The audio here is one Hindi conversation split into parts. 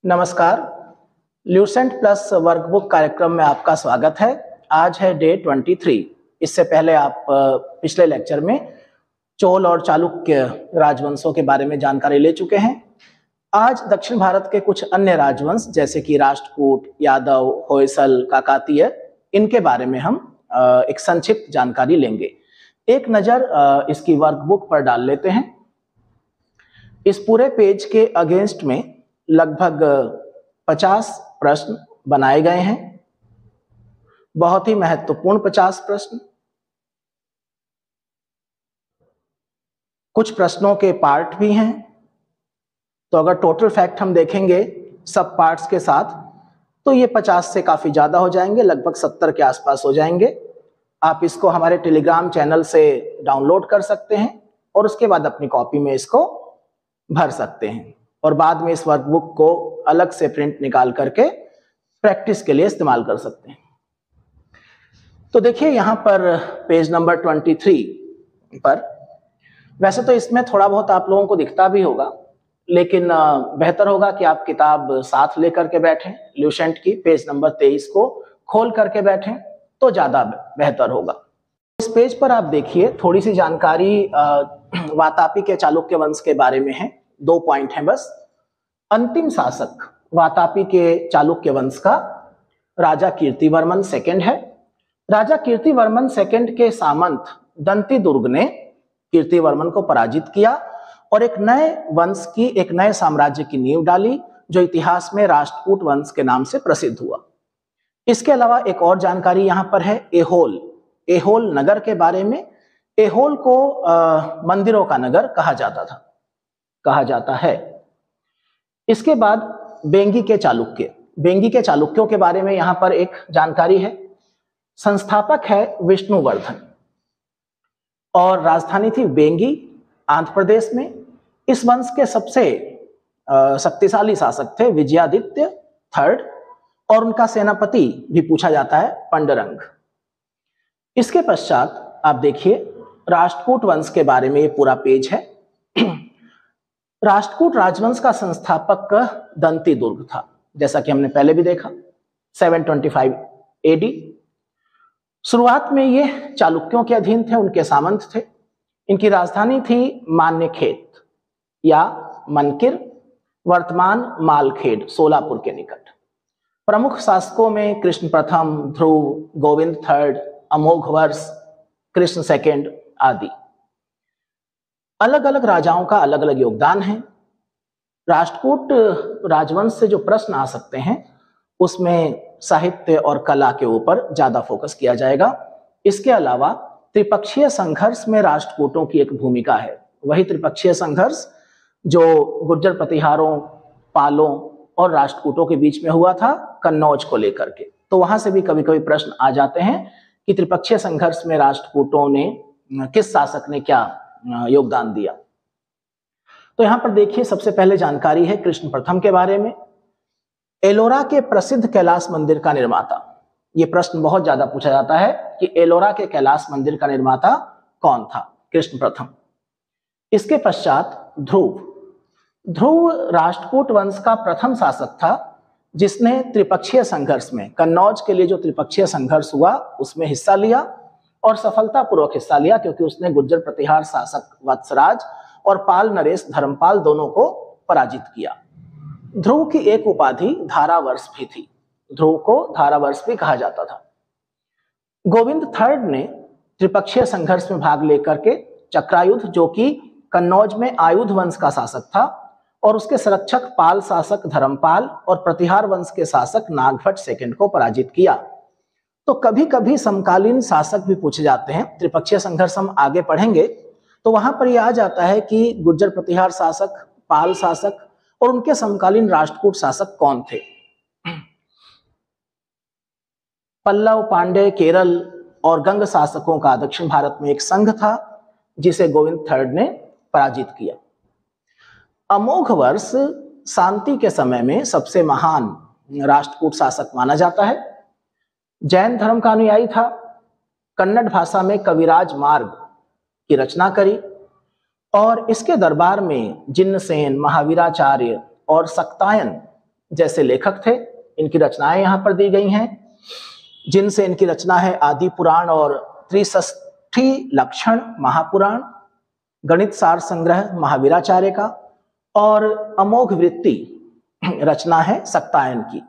नमस्कार। ल्यूसेंट प्लस वर्कबुक कार्यक्रम में आपका स्वागत है। आज है डे 23। इससे पहले आप पिछले लेक्चर में चोल और चालुक्य राजवंशों के बारे में जानकारी ले चुके हैं। आज दक्षिण भारत के कुछ अन्य राजवंश जैसे कि राष्ट्रकूट, यादव, होयसल, काकतीय, इनके बारे में हम एक संक्षिप्त जानकारी लेंगे। एक नज़र इसकी वर्कबुक पर डाल लेते हैं। इस पूरे पेज के अगेंस्ट में लगभग 50 प्रश्न बनाए गए हैं। बहुत ही महत्वपूर्ण 50 प्रश्न। कुछ प्रश्नों के पार्ट भी हैं, तो अगर टोटल फैक्ट हम देखेंगे सब पार्ट्स के साथ तो ये 50 से काफी ज्यादा हो जाएंगे, लगभग 70 के आसपास हो जाएंगे। आप इसको हमारे टेलीग्राम चैनल से डाउनलोड कर सकते हैं और उसके बाद अपनी कॉपी में इसको भर सकते हैं और बाद में इस वर्कबुक को अलग से प्रिंट निकाल करके प्रैक्टिस के लिए इस्तेमाल कर सकते हैं। तो देखिए यहाँ पर पेज नंबर 23 पर, वैसे तो इसमें थोड़ा बहुत आप लोगों को दिखता भी होगा, लेकिन बेहतर होगा कि आप किताब साथ लेकर के बैठें। ल्यूसेंट की पेज नंबर 23 को खोल करके बैठें तो ज्यादा बेहतर होगा। इस पेज पर आप देखिए थोड़ी सी जानकारी वातापी के चालुक्य वंश के बारे में है। 2 पॉइंट हैं बस। अंतिम शासक वातापी के चालुक्य वंश का राजा कीर्तिवर्मन सेकंड है। राजा कीर्तिवर्मन सेकंड के सामंत दंतिदुर्ग ने कीर्तिवर्मन को पराजित किया और एक नए वंश की, एक नए साम्राज्य की नींव डाली जो इतिहास में राष्ट्रकूट वंश के नाम से प्रसिद्ध हुआ। इसके अलावा एक और जानकारी यहाँ पर है एहोल, एहोल नगर के बारे में। एहोल को मंदिरों का नगर कहा जाता है। इसके बाद बेंगी के चालुक्य, बेंगी के चालुक्यों के बारे में यहाँ पर एक जानकारी है। संस्थापक है विष्णुवर्धन और राजधानी थी बेंगी, आंध्र प्रदेश में। इस वंश के सबसे शक्तिशाली शासक थे विजयादित्य थर्ड और उनका सेनापति भी पूछा जाता है पंडरंग। इसके पश्चात आप देखिए राष्ट्रकूट वंश के बारे में ये पूरा पेज है। राष्ट्रकूट राजवंश का संस्थापक दंतिदुर्ग था, जैसा कि हमने पहले भी देखा, 725 AD। शुरुआत में ये चालुक्यों के अधीन थे, उनके सामंत थे। इनकी राजधानी थी मान्यखेत या मनकिर, वर्तमान मालखेड, सोलापुर के निकट। प्रमुख शासकों में कृष्ण प्रथम, ध्रुव, गोविंद थर्ड, अमोघवर्ष, कृष्ण सेकंड आदि। अलग अलग राजाओं का अलग अलग योगदान है। राष्ट्रकूट राजवंश से जो प्रश्न आ सकते हैं उसमें साहित्य और कला के ऊपर ज्यादा फोकस किया जाएगा। इसके अलावा त्रिपक्षीय संघर्ष में राष्ट्रकूटों की एक भूमिका है। वही त्रिपक्षीय संघर्ष जो गुर्जर प्रतिहारों, पालों और राष्ट्रकूटों के बीच में हुआ था कन्नौज को लेकर के। तो वहां से भी कभी कभी प्रश्न आ जाते हैं कि त्रिपक्षीय संघर्ष में राष्ट्रकूटों ने, किस शासक ने क्या योगदान दिया। तो यहां पर देखिए सबसे पहले जानकारी है कृष्ण प्रथम के बारे में। एलोरा के प्रसिद्ध कैलाश मंदिर का निर्माता, यह प्रश्न बहुत ज्यादा पूछा जाता है कि एलोरा के कैलाश मंदिर का निर्माता कौन था? कृष्ण प्रथम। इसके पश्चात ध्रुव, ध्रुव राष्ट्रकूट वंश का प्रथम शासक था जिसने त्रिपक्षीय संघर्ष में, कन्नौज के लिए जो त्रिपक्षीय संघर्ष हुआ उसमें हिस्सा लिया और सफलतापूर्वक हिस्सा लिया, क्योंकि उसने गुर्जर प्रतिहार शासक वत्सराज और पाल नरेश धर्मपाल दोनों को पराजित किया। ध्रुव की एक उपाधि धारावर्ष भी थी, ध्रुव को धारावर्ष भी कहा जाता था। गोविंद थर्ड ने त्रिपक्षीय संघर्ष में भाग लेकर के चक्रायुध, जो कि कन्नौज में आयुध वंश का शासक था, और उसके संरक्षक पाल शासक धर्मपाल और प्रतिहार वंश के शासक नागभट्ट सेकंड को पराजित किया। तो कभी कभी समकालीन शासक भी पूछे जाते हैं। त्रिपक्षीय संघर्ष हम आगे पढ़ेंगे तो वहां पर यह आ जाता है कि गुर्जर प्रतिहार शासक, पाल शासक और उनके समकालीन राष्ट्रकूट शासक कौन थे। पल्लव, पांड्य, केरल और गंग शासकों का दक्षिण भारत में एक संघ था जिसे गोविंद थर्ड ने पराजित किया। अमोघवर्ष शांति के समय में सबसे महान राष्ट्रकूट शासक माना जाता है। जैन धर्म का अनुयायी था। कन्नड़ भाषा में कविराज मार्ग की रचना करी और इसके दरबार में जिन्नसेन, महावीराचार्य और सक्तायन जैसे लेखक थे, इनकी रचनाएं यहाँ पर दी गई हैं, जिनसे इनकी रचना है आदि पुराण और त्रिषष्ठी लक्षण महापुराण, गणित सार संग्रह महावीराचार्य का, और अमोघ वृत्ति रचना है सक्तायन की।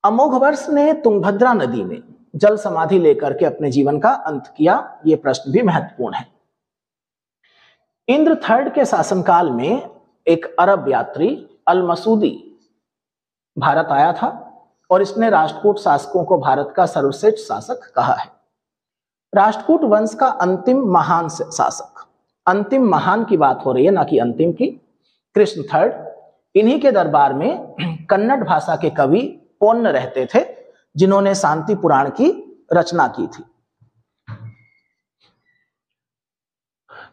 अमोघ वर्ष ने तुंगभद्रा नदी में जल समाधि लेकर के अपने जीवन का अंत किया। यह प्रश्न भी महत्वपूर्ण है। इंद्र थर्ड के शासनकाल में एक अरब यात्री अल मसूदी भारत आया था और इसने राष्ट्रकूट शासकों को भारत का सर्वश्रेष्ठ शासक कहा है। राष्ट्रकूट वंश का अंतिम महान शासक, अंतिम महान की बात हो रही है, ना कि अंतिम की, कृष्ण थर्ड, इन्हीं के दरबार में कन्नड़ भाषा के कवि पोन्न रहते थे, जिन्होंने शांति पुराण की रचना की थी।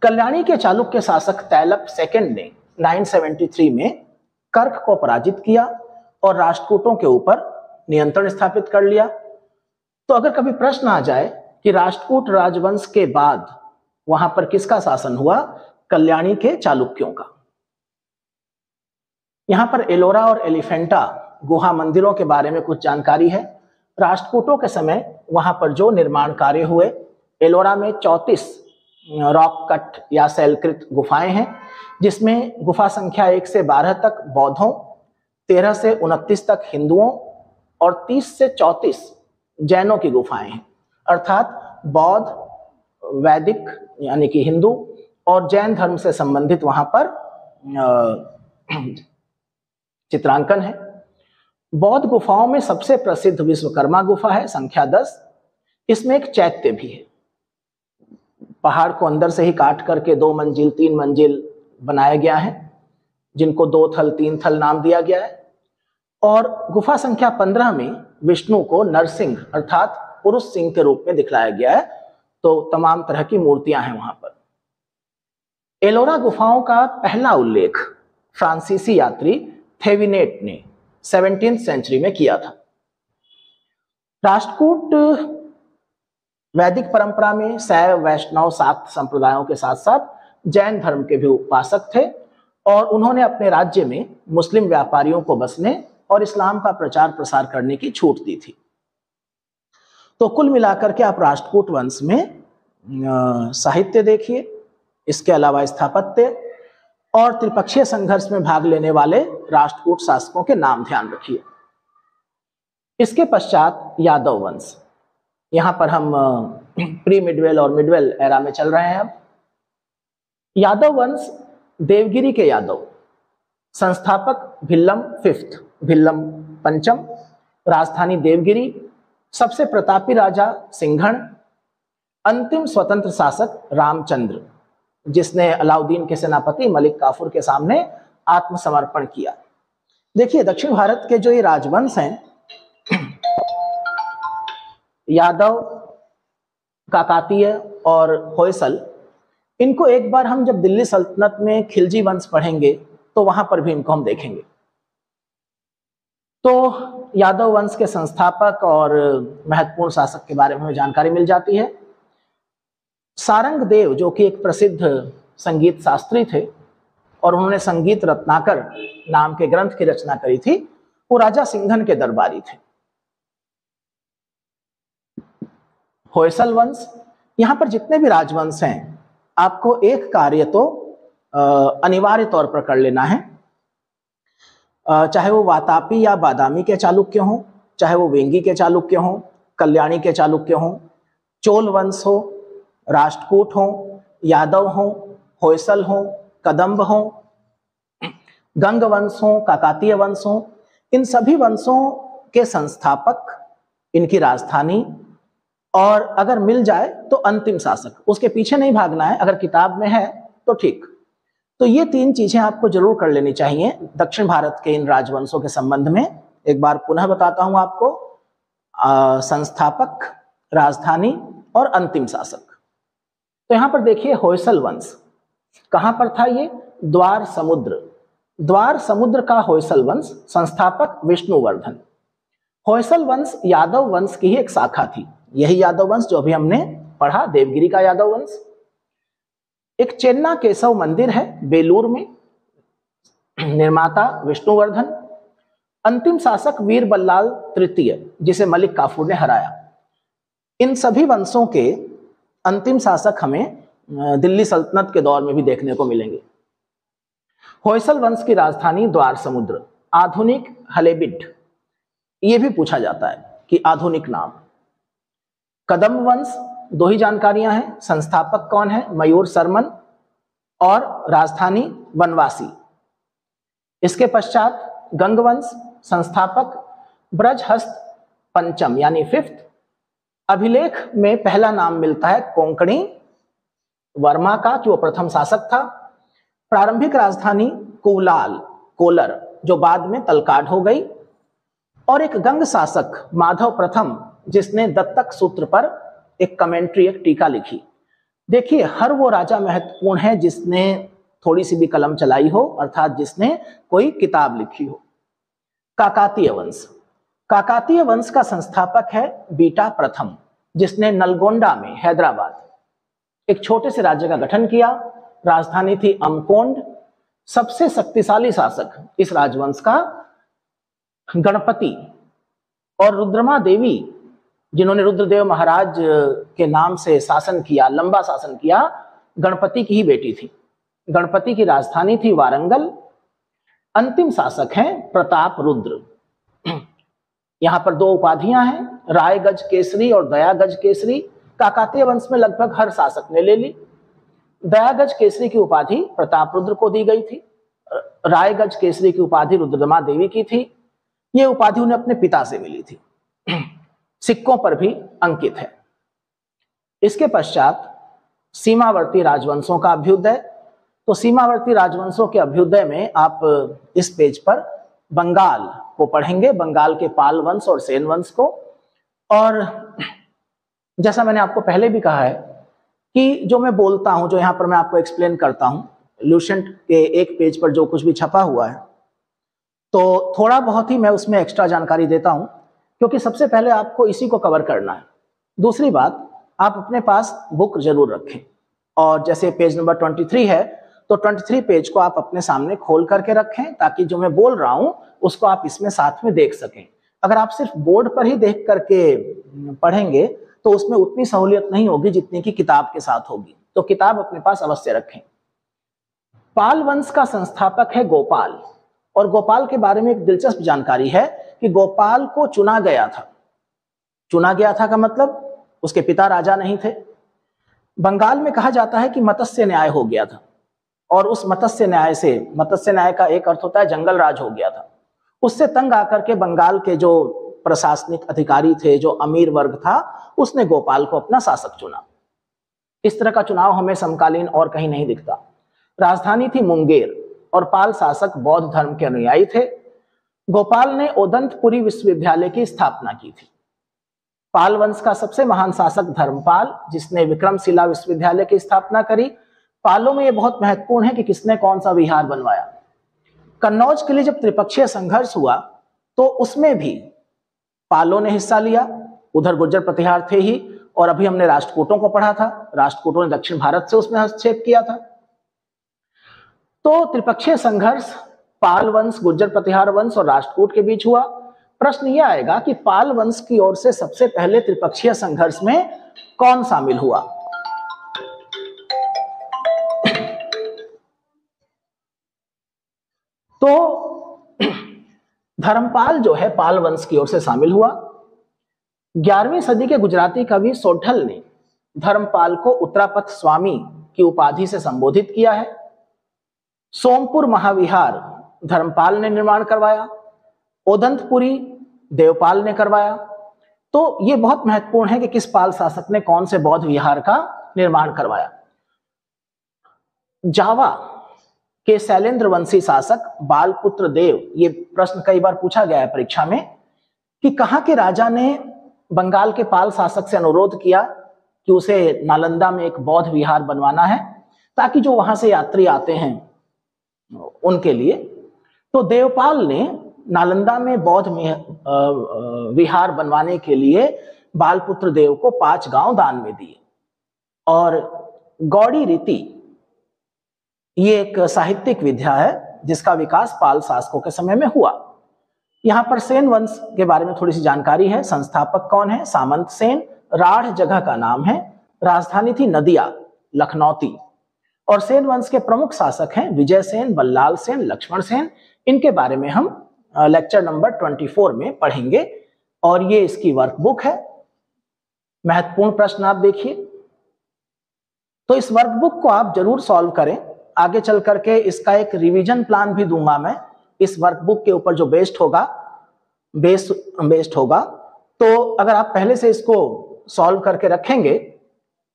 कल्याणी के चालुक्य शासक तैलप सेकंड ने 973 में कर्क को पराजित किया और राष्ट्रकूटों के ऊपर नियंत्रण स्थापित कर लिया। तो अगर कभी प्रश्न आ जाए कि राष्ट्रकूट राजवंश के बाद वहां पर किसका शासन हुआ, कल्याणी के चालुक्यों का। यहां पर एलोरा और एलिफेंटा गुहा मंदिरों के बारे में कुछ जानकारी है। राष्ट्रकूटों के समय वहां पर जो निर्माण कार्य हुए, एलोरा में 34 रॉक कट या शैलकृत गुफाएं हैं, जिसमें गुफा संख्या 1 से 12 तक बौद्धों, 13 से 29 तक हिंदुओं और 30 से 34 जैनों की गुफाएं हैं। अर्थात बौद्ध, वैदिक यानी कि हिंदू और जैन धर्म से संबंधित वहां पर चित्रांकन है। बौद्ध गुफाओं में सबसे प्रसिद्ध विश्वकर्मा गुफा है, संख्या 10। इसमें एक चैत्य भी है। पहाड़ को अंदर से ही काट करके 2 मंजिल 3 मंजिल बनाया गया है, जिनको 2 थल 3 थल नाम दिया गया है। और गुफा संख्या 15 में विष्णु को नरसिंह अर्थात पुरुष सिंह के रूप में दिखलाया गया है। तो तमाम तरह की मूर्तियां हैं वहां पर। एलोरा गुफाओं का पहला उल्लेख फ्रांसीसी यात्री थेविनेट ने 17वीं सेंचुरी में किया था। राष्ट्रकूट वैदिक परंपरा में शैव, वैष्णव, शाक्त संप्रदायों के साथ साथ जैन धर्म के भी उपासक थे और उन्होंने अपने राज्य में मुस्लिम व्यापारियों को बसने और इस्लाम का प्रचार प्रसार करने की छूट दी थी। तो कुल मिलाकर के आप राष्ट्रकूट वंश में साहित्य देखिए, इसके अलावा स्थापत्य और त्रिपक्षीय संघर्ष में भाग लेने वाले राष्ट्रकूट शासकों के नाम ध्यान रखिए। इसके पश्चात यादव वंश, यहां पर हम प्री मिडवेल और मिडवेल एरा में चल रहे हैं। अब यादव वंश देवगिरी के यादव, संस्थापक भिल्लम फिफ्थ, भिल्लम पंचम, राजधानी देवगिरी, सबसे प्रतापी राजा सिंघण, अंतिम स्वतंत्र शासक रामचंद्र, जिसने अलाउद्दीन के सेनापति मलिक काफूर के सामने आत्मसमर्पण किया। देखिए दक्षिण भारत के जो ये राजवंश हैं, यादव, काकातीय और होयसल, इनको एक बार हम जब दिल्ली सल्तनत में खिलजी वंश पढ़ेंगे तो वहां पर भी इनको हम देखेंगे। तो यादव वंश के संस्थापक और महत्वपूर्ण शासक के बारे में हमें जानकारी मिल जाती है। सारंग देव, जो कि एक प्रसिद्ध संगीत शास्त्री थे और उन्होंने संगीत रत्नाकर नाम के ग्रंथ की रचना करी थी, वो राजा सिंघन के दरबारी थे। होयसल वंश, यहां पर जितने भी राजवंश हैं, आपको एक कार्य तो अनिवार्य तौर पर कर लेना है, चाहे वो वातापी या बादामी के चालुक्य हों, चाहे वो वेंगी के चालुक्य हों, कल्याणी के चालुक्य हों, चोल वंश हो, राष्ट्रकूट हो, यादव हो, होयसल हो, कदम्ब हो, गंग वंश हो, काकातीय वंश हो, इन सभी वंशों के संस्थापक, इनकी राजधानी और अगर मिल जाए तो अंतिम शासक, उसके पीछे नहीं भागना है, अगर किताब में है तो ठीक। तो ये 3 चीजें आपको जरूर कर लेनी चाहिए दक्षिण भारत के इन राजवंशों के संबंध में। एक बार पुनः बताता हूं आपको, संस्थापक, राजधानी और अंतिम शासक। तो यहां पर देखिए होयसल वंश कहां पर था, ये द्वार समुद्र, द्वार समुद्र का होयसल वंश, संस्थापक विष्णुवर्धन। होयसल वंश यादव वंश की ही एक शाखा थी, यही यादव वंश जो अभी हमने पढ़ा, देवगिरी का यादव वंश। एक चेन्ना केशव मंदिर है बेलूर में, निर्माता विष्णुवर्धन। अंतिम शासक वीर बल्लाल तृतीय, जिसे मलिक काफूर ने हराया। इन सभी वंशों के अंतिम शासक हमें दिल्ली सल्तनत के दौर में भी देखने को मिलेंगे। होयसल वंश की राजधानी द्वार समुद्र, आधुनिक हलेबिड, यह भी पूछा जाता है कि आधुनिक नाम। कदम्ब वंश, दो ही जानकारियां हैं, संस्थापक कौन है, मयूर सरमन, और राजधानी बनवासी। इसके पश्चात गंग वंश, संस्थापक ब्रजहस्त पंचम यानी फिफ्थ। अभिलेख में पहला नाम मिलता है कोंकणी वर्मा का, जो प्रथम शासक था। प्रारंभिक राजधानी कुलाल कोलर, जो बाद में तलकाड हो गई। और एक गंग शासक माधव प्रथम, जिसने दत्तक सूत्र पर एक कमेंट्री, एक टीका लिखी। देखिए, हर वो राजा महत्वपूर्ण है जिसने थोड़ी सी भी कलम चलाई हो, अर्थात जिसने कोई किताब लिखी हो। काकातीय वंश, काकातीय वंश का संस्थापक है बीटा प्रथम, जिसने नलगोंडा में हैदराबाद एक छोटे से राज्य का गठन किया। राजधानी थी अमकोंड। सबसे शक्तिशाली शासक इस राजवंश का गणपति और रुद्रमा देवी, जिन्होंने रुद्रदेव महाराज के नाम से शासन किया, लंबा शासन किया, गणपति की ही बेटी थी। गणपति की राजधानी थी वारंगल। अंतिम शासक हैं प्रताप रुद्र। यहां पर दो उपाधियां हैं, रायगज केसरी और दयागज केसरी। काकातीय वंश में लगभग हर शासक ने ले ली। दयागज केसरी की उपाधि प्रताप रुद्र को दी गई थी। रायगज केसरी की उपाधि रुद्रमा देवी की थी। यह उपाधि उन्हें अपने पिता से मिली थी, सिक्कों पर भी अंकित है। इसके पश्चात सीमावर्ती राजवंशों का अभ्युदय। तो सीमावर्ती राजवंशों के अभ्युदय में आप इस पेज पर बंगाल को पढ़ेंगे, बंगाल के पाल वंश और सेन वंश को। और जैसा मैंने आपको पहले भी कहा है कि जो मैं बोलता हूं, जो यहां पर मैं आपको एक्सप्लेन करता हूं, लूसेंट के एक पेज पर जो कुछ भी छपा हुआ है, तो थोड़ा बहुत ही मैं उसमें एक्स्ट्रा जानकारी देता हूं, क्योंकि सबसे पहले आपको इसी को कवर करना है। दूसरी बात, आप अपने पास बुक जरूर रखें, और जैसे पेज नंबर 23 है, तो 23 पेज को आप अपने सामने खोल करके रखें, ताकि जो मैं बोल रहा हूं उसको आप इसमें साथ में देख सकें। अगर आप सिर्फ बोर्ड पर ही देख करके पढ़ेंगे तो उसमें उतनी सहूलियत नहीं होगी जितनी कि किताब के साथ होगी। तो किताब अपने पास अवश्य रखें। पाल वंश का संस्थापक है गोपाल, और गोपाल के बारे में एक दिलचस्प जानकारी है कि गोपाल को चुना गया था। चुना गया था का मतलब उसके पिता राजा नहीं थे। बंगाल में कहा जाता है कि मत्स्य न्याय हो गया था, और उस मत्स्य न्याय से, मत्स्य न्याय का एक अर्थ होता है जंगल राज हो गया था। उससे तंग आकर के बंगाल के जो प्रशासनिक अधिकारी थे, जो अमीर वर्ग था, उसने गोपाल को अपना शासक चुना। इस तरह का चुनाव हमें समकालीन और कहीं नहीं दिखता। राजधानी थी मुंगेर, और पाल शासक बौद्ध धर्म के अनुयायी थे। गोपाल ने ओदंतपुरी विश्वविद्यालय की स्थापना की थी। पाल वंश का सबसे महान शासक धर्मपाल, जिसने विक्रमशिला विश्वविद्यालय की स्थापना करी। पालों में यह बहुत महत्वपूर्ण है कि किसने कौन सा विहार बनवाया। कन्नौज के लिए जब त्रिपक्षीय संघर्ष हुआ तो उसमें भी पालों ने हिस्सा लिया। उधर गुर्जर प्रतिहार थे ही, और अभी हमने राष्ट्रकूटों को पढ़ा था, राष्ट्रकूटों ने दक्षिण भारत से उसमें हस्तक्षेप किया था। तो त्रिपक्षीय संघर्ष पाल वंश, गुर्जर प्रतिहार वंश और राष्ट्रकूट के बीच हुआ। प्रश्न यह आएगा कि पाल वंश की ओर से सबसे पहले त्रिपक्षीय संघर्ष में कौन शामिल हुआ। तो धर्मपाल जो है पाल वंश की ओर से शामिल हुआ। 11वीं सदी के गुजराती कवि सोढल ने धर्मपाल को उत्तरापथ स्वामी की उपाधि से संबोधित किया है। सोमपुर महाविहार धर्मपाल ने निर्माण करवाया, ओदंतपुरी देवपाल ने करवाया। तो यह बहुत महत्वपूर्ण है कि किस पाल शासक ने कौन से बौद्ध विहार का निर्माण करवाया। जावा के शैलेंद्र वंशी शासक बालपुत्र देव, ये प्रश्न कई बार पूछा गया है परीक्षा में कि कहां के राजा ने बंगाल के पाल शासक से अनुरोध किया कि उसे नालंदा में एक बौद्ध विहार बनवाना है, ताकि जो वहां से यात्री आते हैं उनके लिए। तो देवपाल ने नालंदा में बौद्ध विहार बनवाने के लिए बालपुत्र देव को 5 गांव दान में दिए। और गौड़ी रीति ये एक साहित्यिक विद्या है जिसका विकास पाल शासकों के समय में हुआ। यहां पर सेन वंश के बारे में थोड़ी सी जानकारी है। संस्थापक कौन है? सामंत सेन। राढ़ जगह का नाम है। राजधानी थी नदिया, लखनौती। और सेन वंश के प्रमुख शासक हैं विजय सेन, बल्लाल सेन, लक्ष्मण सेन। इनके बारे में हम लेक्चर नंबर 24 में पढ़ेंगे और ये इसकी वर्कबुक है। महत्वपूर्ण प्रश्न आप देखिए, तो इस वर्कबुक को आप जरूर सॉल्व करें। आगे चल करके इसका एक रिवीजन प्लान भी दूंगा मैं, इस वर्कबुक के ऊपर जो बेस्ड होगा। तो अगर आप पहले से इसको सॉल्व करके रखेंगे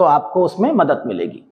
तो आपको उसमें मदद मिलेगी।